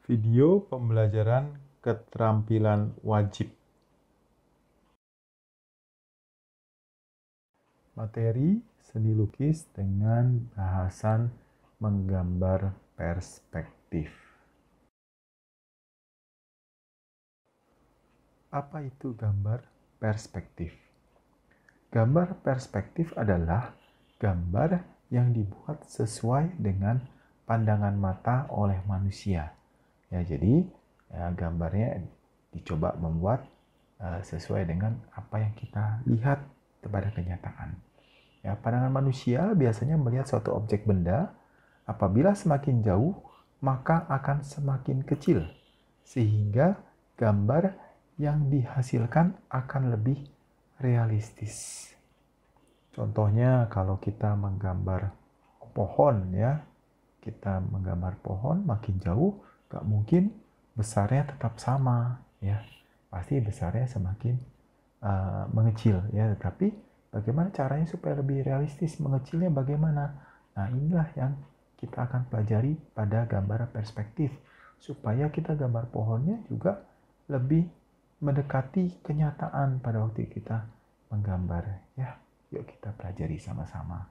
Video pembelajaran keterampilan wajib. Materi seni lukis dengan bahasan menggambar perspektif. Apa itu gambar perspektif? Gambar perspektif adalah gambar yang dibuat sesuai dengan pandangan mata oleh manusia. Ya, jadi gambarnya dicoba membuat sesuai dengan apa yang kita lihat pada kenyataan. Ya, pandangan manusia biasanya melihat suatu objek benda, apabila semakin jauh, maka akan semakin kecil, sehingga gambar yang dihasilkan akan lebih realistis. Contohnya kalau kita menggambar pohon, ya, kita menggambar pohon makin jauh, gak mungkin besarnya tetap sama, ya, pasti besarnya semakin mengecil, ya. Tetapi bagaimana caranya supaya lebih realistis mengecilnya bagaimana? Nah, inilah yang kita akan pelajari pada gambar perspektif, supaya kita gambar pohonnya juga lebih mendekati kenyataan pada waktu kita menggambar, ya. Yuk kita pelajari sama-sama.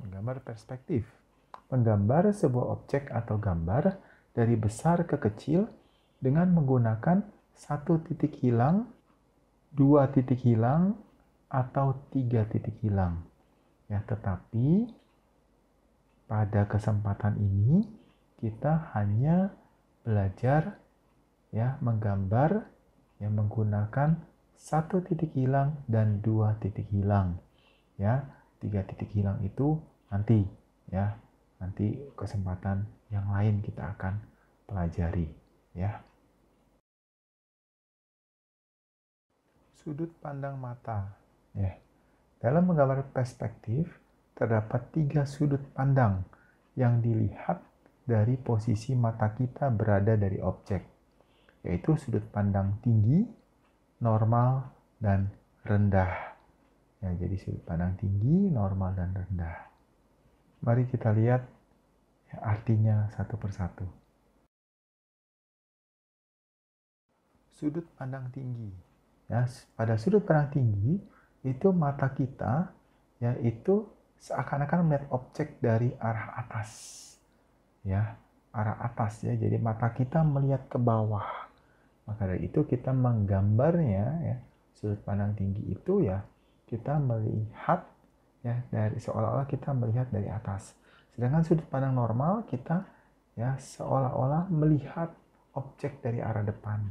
Menggambar perspektif. Menggambar sebuah objek atau gambar dari besar ke kecil dengan menggunakan satu titik hilang, dua titik hilang, atau tiga titik hilang. Ya, tetapi pada kesempatan ini kita hanya belajar ya menggambar yang menggunakan satu titik hilang dan dua titik hilang. Ya, tiga titik hilang itu nanti, ya, nanti kesempatan yang lain kita akan pelajari, ya. Sudut pandang mata, ya. Dalam menggambar perspektif terdapat tiga sudut pandang yang dilihat dari posisi mata kita berada dari objek, yaitu sudut pandang tinggi, normal, dan rendah. Ya, jadi sudut pandang tinggi, normal, dan rendah. Mari kita lihat ya, artinya satu persatu. Sudut pandang tinggi. Ya, pada sudut pandang tinggi itu mata kita yaitu seakan-akan melihat objek dari arah atas. Ya, arah atas ya. Jadi mata kita melihat ke bawah. Maka dari itu kita menggambarnya ya, sudut pandang tinggi itu ya kita melihat ya dari seolah-olah kita melihat dari atas. Sedangkan sudut pandang normal kita ya seolah-olah melihat objek dari arah depan.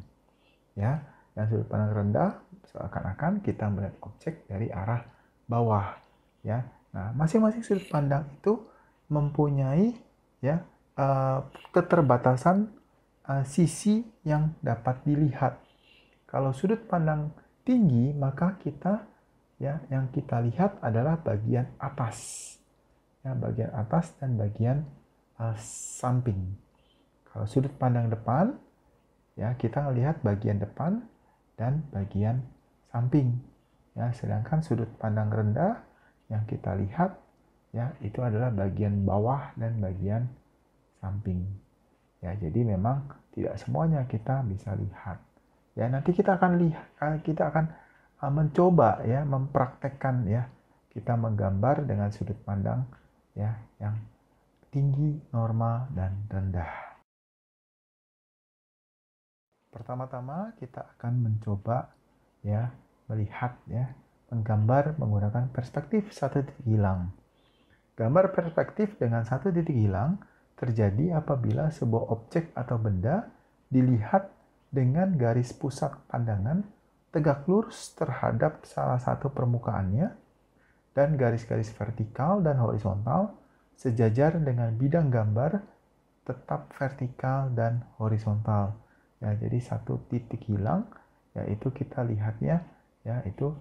Ya, dan sudut pandang rendah seakan-akan kita melihat objek dari arah bawah. Ya, nah masing-masing sudut pandang itu mempunyai ya keterbatasan sisi yang dapat dilihat. Kalau sudut pandang tinggi, maka kita ya yang kita lihat adalah bagian atas. Ya, bagian atas dan bagian samping. Kalau sudut pandang depan, ya kita melihat bagian depan dan bagian samping. Ya, sedangkan sudut pandang rendah yang kita lihat ya itu adalah bagian bawah dan bagian samping. Ya, jadi memang tidak semuanya kita bisa lihat. Ya, nanti kita akan mencoba ya mempraktekkan ya kita menggambar dengan sudut pandang ya yang tinggi, normal, dan rendah. Pertama-tama kita akan mencoba ya melihat ya menggambar menggunakan perspektif satu titik hilang. Gambar perspektif dengan satu titik hilang terjadi apabila sebuah objek atau benda dilihat dengan garis pusat pandangan tegak lurus terhadap salah satu permukaannya dan garis-garis vertikal dan horizontal sejajar dengan bidang gambar tetap vertikal dan horizontal. Ya, jadi satu titik hilang yaitu kita lihatnya ya itu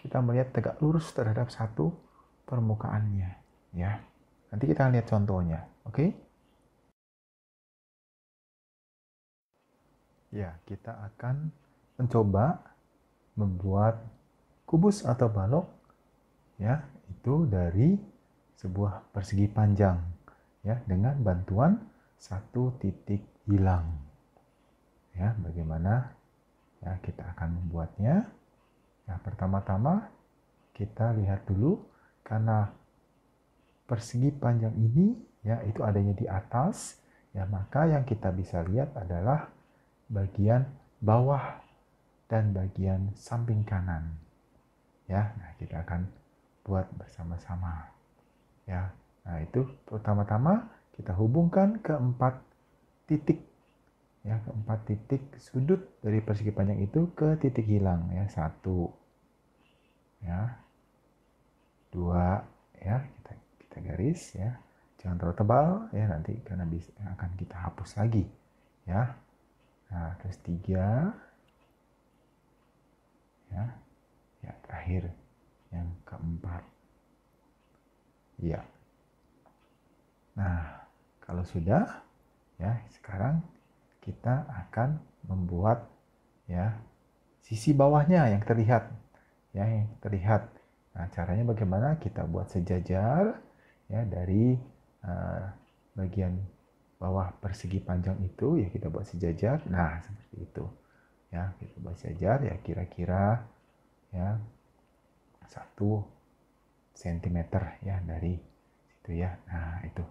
kita melihat tegak lurus terhadap satu permukaannya, ya. Nanti kita lihat contohnya, oke? Ya, kita akan mencoba membuat kubus atau balok ya, itu dari sebuah persegi panjang. ya dengan bantuan satu titik hilang. Ya, bagaimana ya kita akan membuatnya? Ya, pertama-tama kita lihat dulu, karena persegi panjang ini ya itu adanya di atas, ya maka yang kita bisa lihat adalah bagian bawah dan bagian samping kanan. Ya, nah kita akan buat bersama-sama. Ya, nah itu pertama-tama kita hubungkan ke 4 titik. Ya, ke 4 titik sudut dari persegi panjang itu ke titik hilang. Ya, 1, ya, 2, ya kita garis ya. Jangan terlalu tebal ya nanti karena akan kita hapus lagi. Ya, nah terus 3, ya, ya terakhir yang keempat. Ya. Nah, kalau sudah, ya sekarang kita akan membuat ya sisi bawahnya yang terlihat, ya yang terlihat. Nah, caranya bagaimana? Kita buat sejajar ya dari bagian bawah persegi panjang itu ya kita buat sejajar. Nah, seperti itu. Ya, kita buat sejajar ya kira-kira ya 1 cm ya dari situ ya. Nah, itu.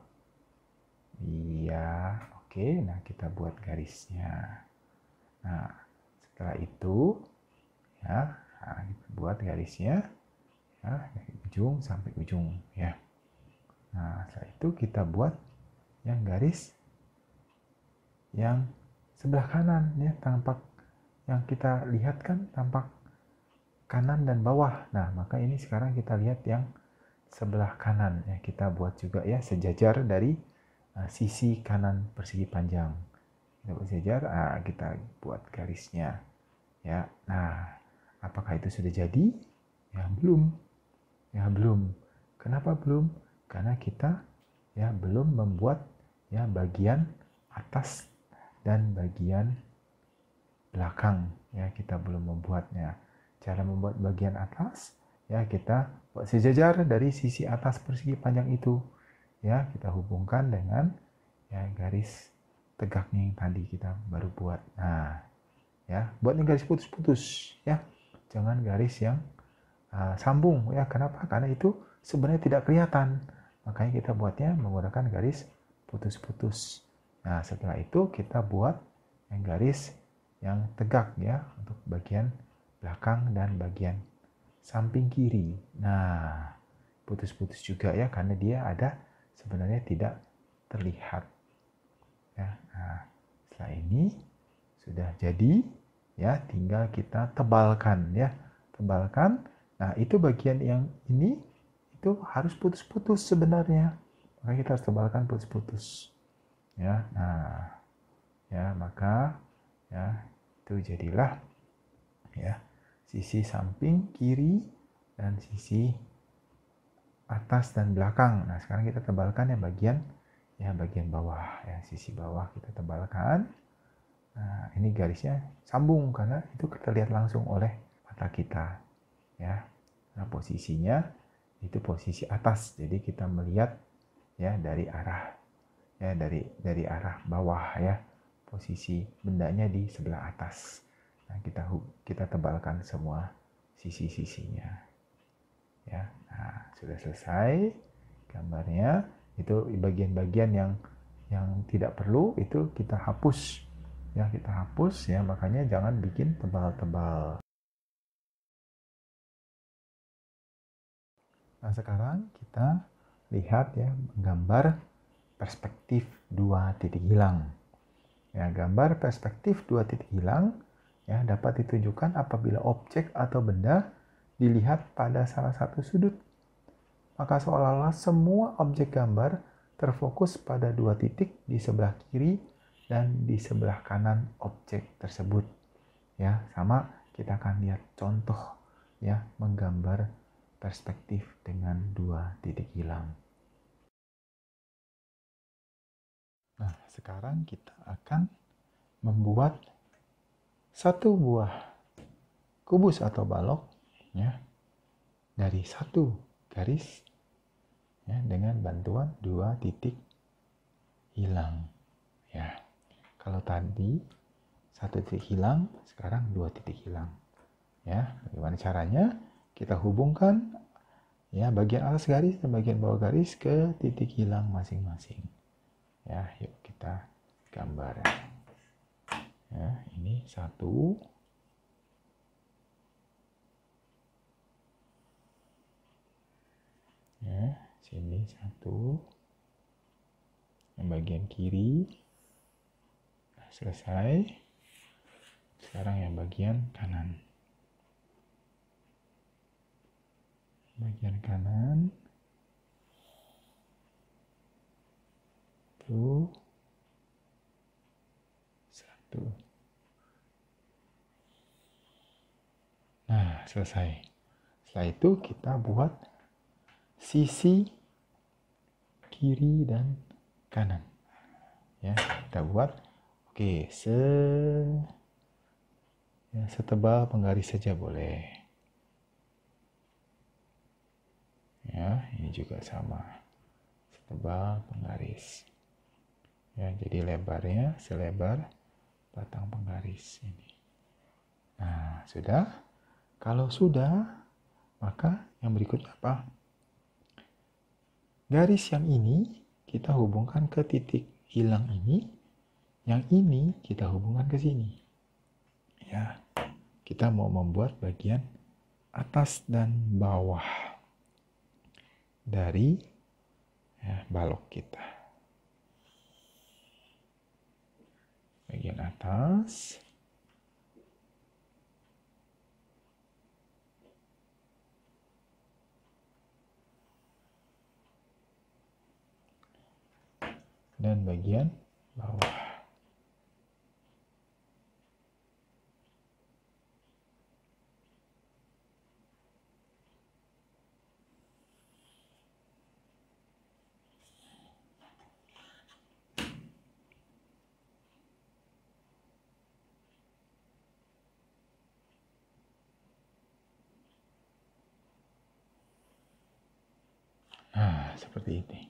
Iya, oke. Nah, kita buat garisnya. Nah, setelah itu ya, nah, kita buat garisnya ya dari ujung sampai ujung ya. Nah, setelah itu kita buat yang garis yang sebelah kanan ya, tampak yang kita lihat kan tampak kanan dan bawah. Nah, maka ini sekarang kita lihat yang sebelah kanan ya, kita buat juga ya sejajar dari sisi kanan persegi panjang. Kita buat sejajar, kita buat garisnya ya. Nah, apakah itu sudah jadi? Ya belum. Ya belum. Kenapa belum? Karena kita ya belum membuat ya bagian atas dan bagian belakang ya, kita belum membuatnya. Cara membuat bagian atas ya kita buat sejajar dari sisi atas persegi panjang itu ya, kita hubungkan dengan ya garis tegaknya yang tadi kita baru buat. Nah ya, buatnya garis putus-putus ya, jangan garis yang sambung ya. Kenapa? Karena itu sebenarnya tidak kelihatan, makanya kita buatnya menggunakan garis putus-putus. Nah, setelah itu kita buat yang garis yang tegak ya untuk bagian belakang dan bagian samping kiri. Nah, putus-putus juga ya karena dia ada sebenarnya tidak terlihat ya. Nah, setelah ini sudah jadi ya, tinggal kita tebalkan ya, tebalkan. Nah, itu bagian yang ini itu harus putus-putus sebenarnya, maka kita harus tebalkan putus-putus ya. Nah ya, maka ya itu jadilah ya sisi samping kiri dan sisi atas dan belakang. Nah, sekarang kita tebalkan yang bagian bawah ya, sisi bawah kita tebalkan. Nah, ini garisnya sambung karena itu terlihat langsung oleh mata kita ya. Nah, posisinya itu posisi atas, jadi kita melihat ya dari arah ya, dari arah bawah ya, posisi bendanya di sebelah atas. Nah, kita tebalkan semua sisi-sisinya ya. Nah, sudah selesai gambarnya. Itu bagian-bagian yang tidak perlu itu kita hapus ya, kita hapus ya, makanya jangan bikin tebal-tebal. Nah, sekarang kita lihat ya gambar perspektif 2 titik hilang. Ya, gambar perspektif 2 titik hilang ya dapat ditunjukkan apabila objek atau benda dilihat pada salah satu sudut. Maka seolah-olah semua objek gambar terfokus pada 2 titik di sebelah kiri dan di sebelah kanan objek tersebut. Ya, sama kita akan lihat contoh ya menggambar perspektif dengan 2 titik hilang. Nah, sekarang kita akan membuat satu buah kubus atau balok ya dari satu garis ya dengan bantuan 2 titik hilang. Ya, kalau tadi 1 titik hilang, sekarang 2 titik hilang. Ya, bagaimana caranya? Kita hubungkan ya bagian atas garis dan bagian bawah garis ke titik hilang masing-masing. Ya, yuk kita gambar. Ya, ini 1. Ya, sini 1. Yang bagian kiri. Nah, selesai. Sekarang yang bagian kanan. Bagian kanan. Tuh. 1. Nah, selesai. Setelah itu kita buat sisi kiri dan kanan. Ya, kita buat setebal penggaris saja boleh. Ya, ini juga sama. Setebal penggaris. Ya, jadi lebarnya selebar batang penggaris ini. Nah, sudah. Kalau sudah, maka yang berikutnya apa? Garis yang ini kita hubungkan ke titik hilang ini. Yang ini kita hubungkan ke sini. Ya, kita mau membuat bagian atas dan bawah dari balok kita. Bagian atas. Dan bagian bawah. Nah, seperti ini.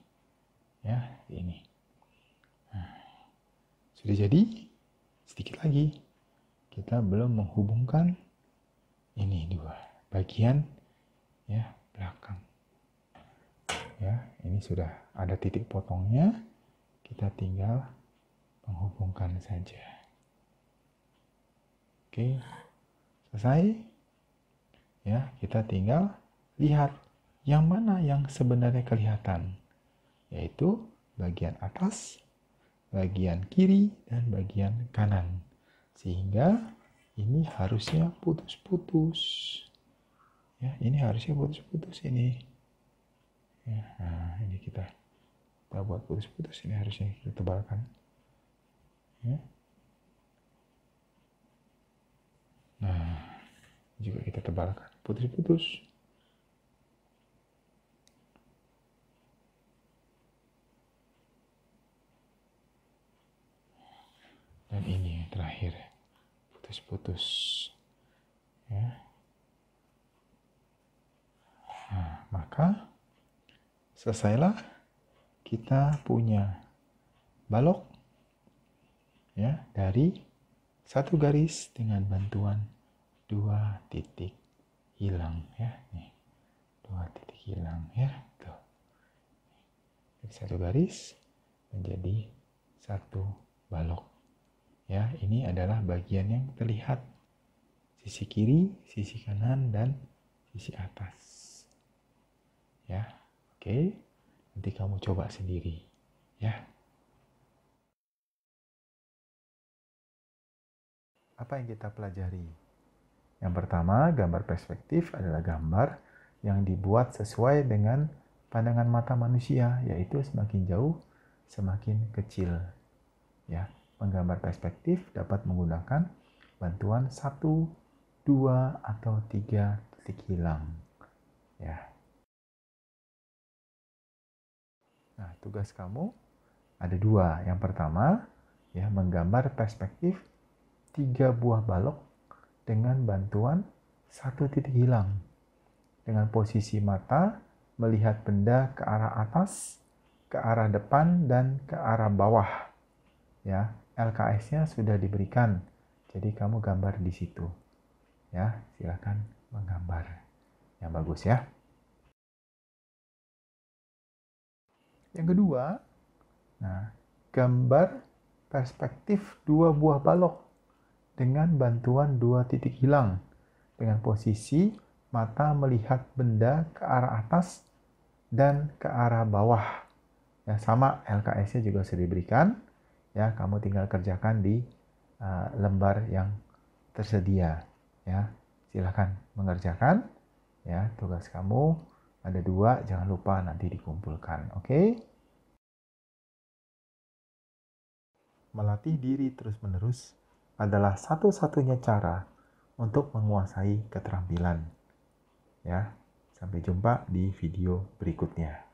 Ya, ini. Nah, sudah jadi. Sedikit lagi. Kita belum menghubungkan ini 2 bagian ya belakang. Ya, ini sudah ada titik potongnya. Kita tinggal menghubungkan saja. Oke. Selesai. Ya, kita tinggal lihat yang mana yang sebenarnya kelihatan, yaitu bagian atas, bagian kiri, dan bagian kanan. Sehingga ini harusnya putus-putus. Ya, ini harusnya putus-putus ini. Ya, nah, ini kita buat putus-putus, ini harusnya kita tebalkan. Ya. Nah, juga kita tebalkan, putus-putus. Dan ini yang terakhir, putus-putus. Ya. Nah, maka selesailah kita punya balok ya dari 1 garis dengan bantuan 2 titik hilang ya. Nih. 2 titik hilang ya. Tuh. Dari 1 garis menjadi 1 balok. Ya, ini adalah bagian yang terlihat. Sisi kiri, sisi kanan, dan sisi atas. Ya, oke. Nanti kamu coba sendiri. Ya. Apa yang kita pelajari? Yang pertama, gambar perspektif adalah gambar yang dibuat sesuai dengan pandangan mata manusia, yaitu semakin jauh, semakin kecil. Ya, menggambar perspektif dapat menggunakan bantuan 1, 2, atau 3 titik hilang. Ya. Nah, tugas kamu ada 2. Yang pertama, ya, menggambar perspektif 3 buah balok dengan bantuan 1 titik hilang. Dengan posisi mata melihat benda ke arah atas, ke arah depan dan ke arah bawah. Ya, LKS-nya sudah diberikan. Jadi kamu gambar di situ. Ya, silakan menggambar. Yang bagus ya. Yang kedua, nah, gambar perspektif dua buah balok dengan bantuan dua titik hilang dengan posisi mata melihat benda ke arah atas dan ke arah bawah. Ya, sama LKS-nya juga sudah diberikan. Ya, kamu tinggal kerjakan di lembar yang tersedia. Ya, silakan mengerjakan. Ya, tugas kamu ada 2, jangan lupa nanti dikumpulkan. Oke? Melatih diri terus-menerus adalah satu-satunya cara untuk menguasai keterampilan. Ya, sampai jumpa di video berikutnya.